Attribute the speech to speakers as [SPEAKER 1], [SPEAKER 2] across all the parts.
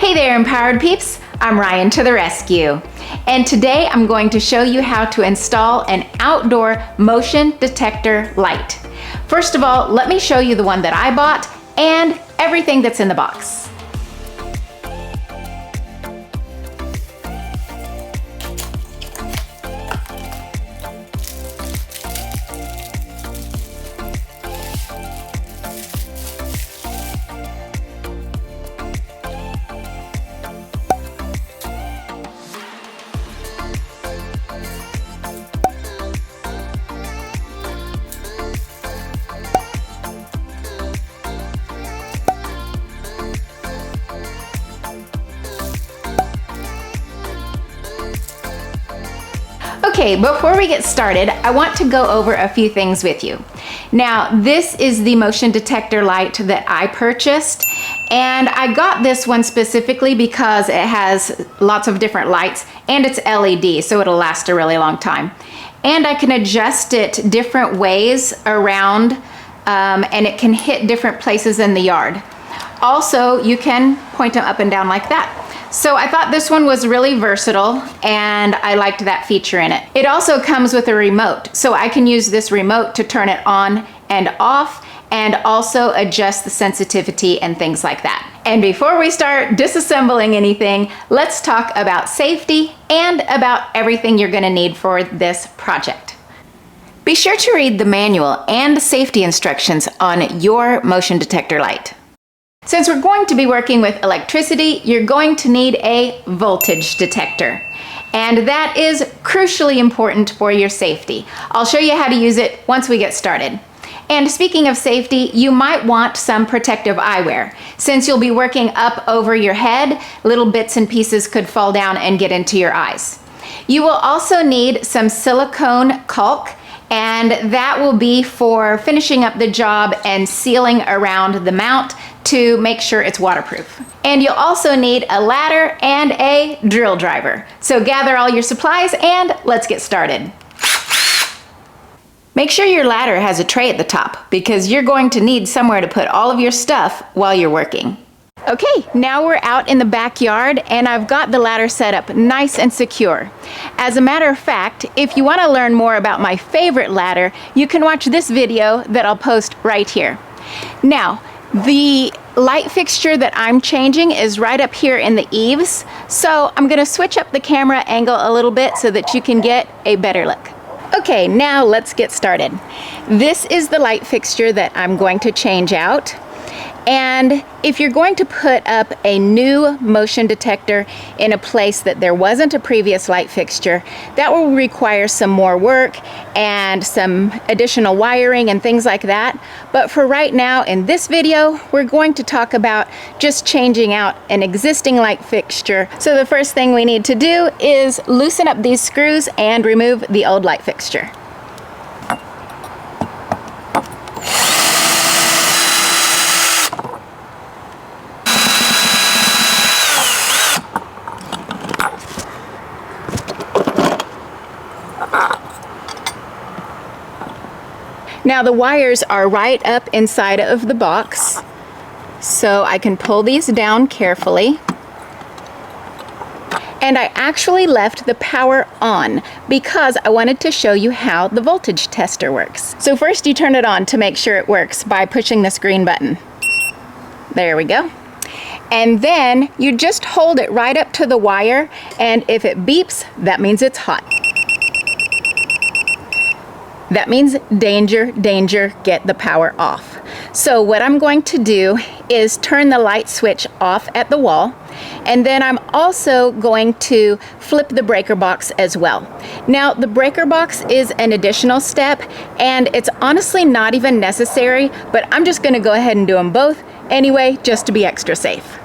[SPEAKER 1] Hey there, empowered peeps. I'm Ryan to the rescue. And today I'm going to show you how to install an outdoor motion detector light. First of all, let me show you the one that I bought and everything that's in the box. Okay, before we get started, I want to go over a few things with you. Now, this is the motion detector light that I purchased, and I got this one specifically because it has lots of different lights and it's LED, so it'll last a really long time. And I can adjust it different ways around, and it can hit different places in the yard. Also, you can point them up and down like that. So I thought this one was really versatile and I liked that feature in it. It also comes with a remote, so I can use this remote to turn it on and off and also adjust the sensitivity and things like that. And before we start disassembling anything, let's talk about safety and about everything you're gonna need for this project. Be sure to read the manual and safety instructions on your motion detector light. Since we're going to be working with electricity, you're going to need a voltage detector. And that is crucially important for your safety. I'll show you how to use it once we get started. And speaking of safety, you might want some protective eyewear. Since you'll be working up over your head, little bits and pieces could fall down and get into your eyes. You will also need some silicone caulk, and that will be for finishing up the job and sealing around the mount to make sure it's waterproof. And you'll also need a ladder and a drill driver. So gather all your supplies and let's get started. Make sure your ladder has a tray at the top because you're going to need somewhere to put all of your stuff while you're working. Okay, now we're out in the backyard and I've got the ladder set up nice and secure. As a matter of fact, if you want to learn more about my favorite ladder, you can watch this video that I'll post right here. Now, the light fixture that I'm changing is right up here in the eaves, so I'm going to switch up the camera angle a little bit so that you can get a better look. Okay, now let's get started. This is the light fixture that I'm going to change out. And if you're going to put up a new motion detector in a place that there wasn't a previous light fixture, that will require some more work and some additional wiring and things like that. But for right now, in this video, we're going to talk about just changing out an existing light fixture. So the first thing we need to do is loosen up these screws and remove the old light fixture. Now the wires are right up inside of the box, so I can pull these down carefully. And I actually left the power on because I wanted to show you how the voltage tester works. So first you turn it on to make sure it works by pushing this green button. There we go. And then you just hold it right up to the wire, and if it beeps, that means it's hot. That means danger, danger, get the power off. So what I'm going to do is turn the light switch off at the wall, and then I'm also going to flip the breaker box as well. Now the breaker box is an additional step, and it's honestly not even necessary, but I'm just going to go ahead and do them both anyway, just to be extra safe.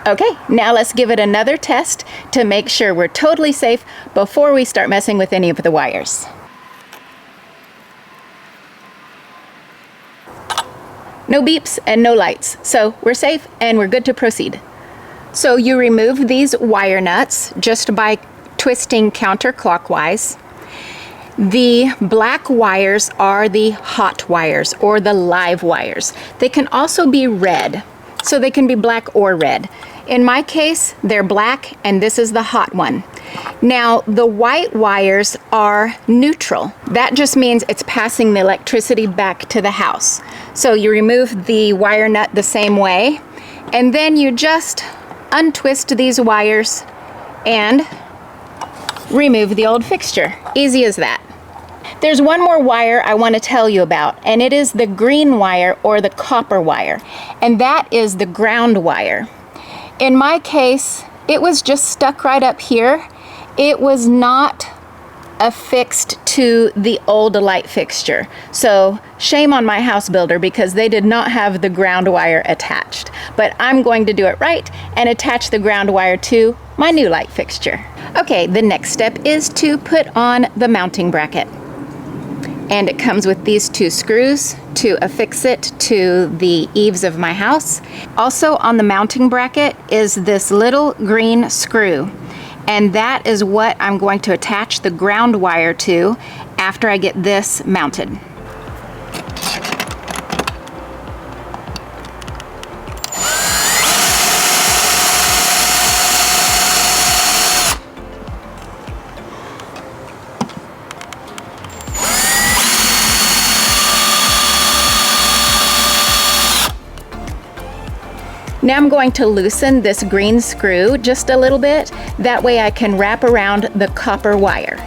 [SPEAKER 1] Okay, now let's give it another test to make sure we're totally safe before we start messing with any of the wires. No beeps and no lights, so we're safe and we're good to proceed. So you remove these wire nuts just by twisting counterclockwise. The black wires are the hot wires or the live wires. They can also be red, so they can be black or red. In my case, they're black and this is the hot one. Now, the white wires are neutral. That just means it's passing the electricity back to the house. So you remove the wire nut the same way, and then you just untwist these wires and remove the old fixture. Easy as that. There's one more wire I want to tell you about, and it is the green wire or the copper wire, and that is the ground wire. In my case, it was just stuck right up here. It was not affixed to the old light fixture. So shame on my house builder because they did not have the ground wire attached. But I'm going to do it right and attach the ground wire to my new light fixture. Okay, the next step is to put on the mounting bracket. And it comes with these two screws to affix it to the eaves of my house. Also on the mounting bracket is this little green screw. And that is what I'm going to attach the ground wire to after I get this mounted. Now I'm going to loosen this green screw just a little bit. That way I can wrap around the copper wire.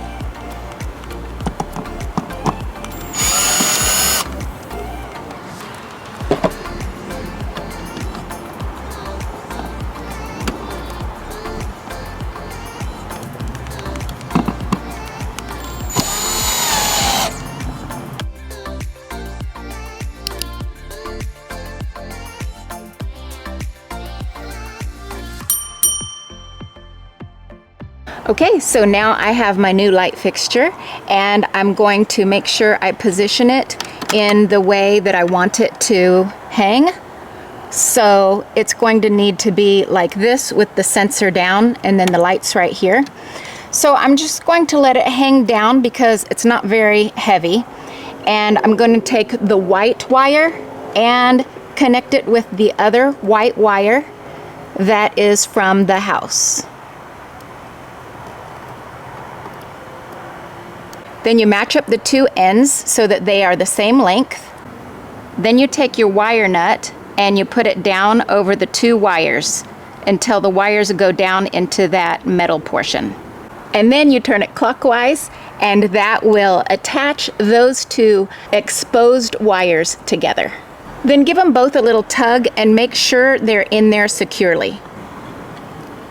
[SPEAKER 1] Okay, so now I have my new light fixture and I'm going to make sure I position it in the way that I want it to hang. So it's going to need to be like this with the sensor down and then the lights right here. So I'm just going to let it hang down because it's not very heavy. And I'm going to take the white wire and connect it with the other white wire that is from the house. Then you match up the two ends so that they are the same length. Then you take your wire nut and you put it down over the two wires until the wires go down into that metal portion. And then you turn it clockwise and that will attach those two exposed wires together. Then give them both a little tug and make sure they're in there securely.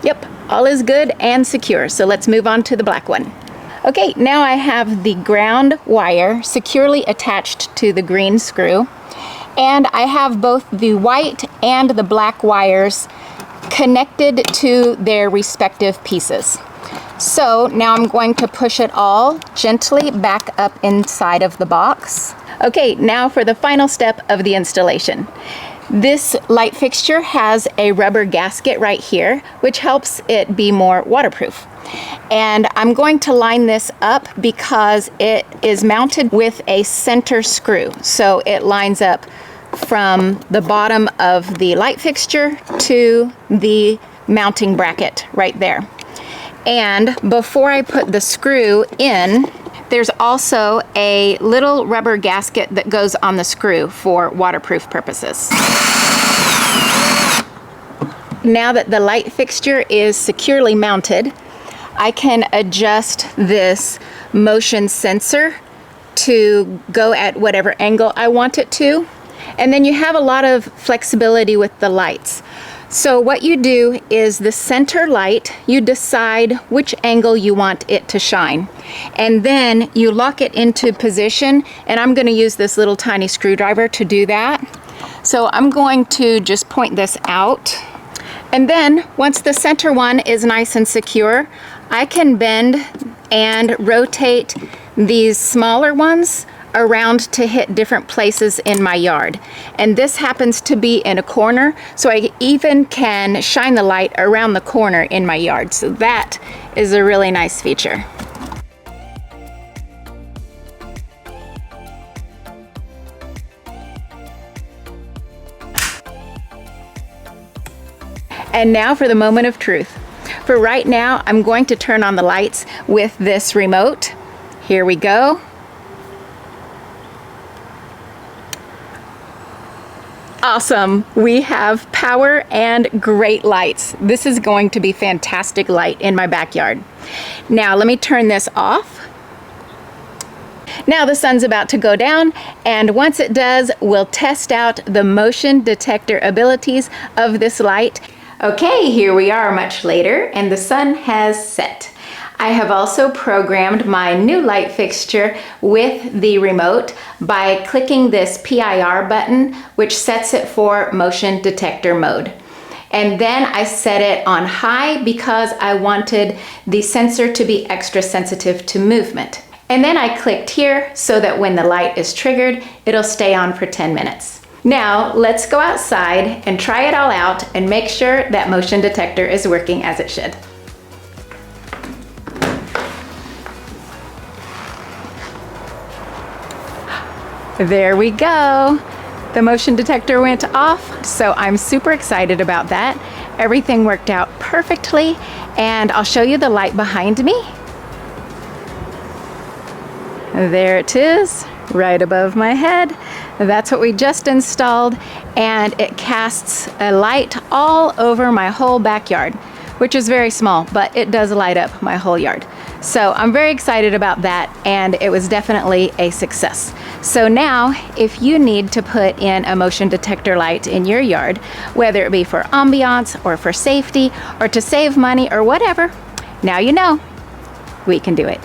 [SPEAKER 1] Yep, all is good and secure. So let's move on to the black one. Okay, now I have the ground wire securely attached to the green screw, and I have both the white and the black wires connected to their respective pieces. So now I'm going to push it all gently back up inside of the box. Okay, now for the final step of the installation. This light fixture has a rubber gasket right here, which helps it be more waterproof. And I'm going to line this up because it is mounted with a center screw. So it lines up from the bottom of the light fixture to the mounting bracket right there. And before I put the screw in, there's also a little rubber gasket that goes on the screw for waterproof purposes. Now that the light fixture is securely mounted, I can adjust this motion sensor to go at whatever angle I want it to. And then you have a lot of flexibility with the lights. So what you do is the center light, you decide which angle you want it to shine. And then you lock it into position, and I'm going to use this little tiny screwdriver to do that. So I'm going to just point this out. And then once the center one is nice and secure, I can bend and rotate these smaller ones around to hit different places in my yard. And this happens to be in a corner, so I even can shine the light around the corner in my yard. So that is a really nice feature. And now for the moment of truth. For right now, I'm going to turn on the lights with this remote. Here we go. Awesome, we have power and great lights. This is going to be fantastic light in my backyard. Now let me turn this off. Now the sun's about to go down, and once it does, we'll test out the motion detector abilities of this light. Okay, here we are much later, and the sun has set. I have also programmed my new light fixture with the remote by clicking this PIR button, which sets it for motion detector mode. And then I set it on high because I wanted the sensor to be extra sensitive to movement. And then I clicked here so that when the light is triggered, it'll stay on for 10 minutes. Now let's go outside and try it all out and make sure that motion detector is working as it should. There we go. The motion detector went off, so I'm super excited about that. Everything worked out perfectly, and I'll show you the light behind me. There it is, right above my head. That's what we just installed, and it casts a light all over my whole backyard, which is very small, but it does light up my whole yard. So I'm very excited about that, and it was definitely a success. So now, if you need to put in a motion detector light in your yard, whether it be for ambiance or for safety or to save money or whatever, now you know, we can do it.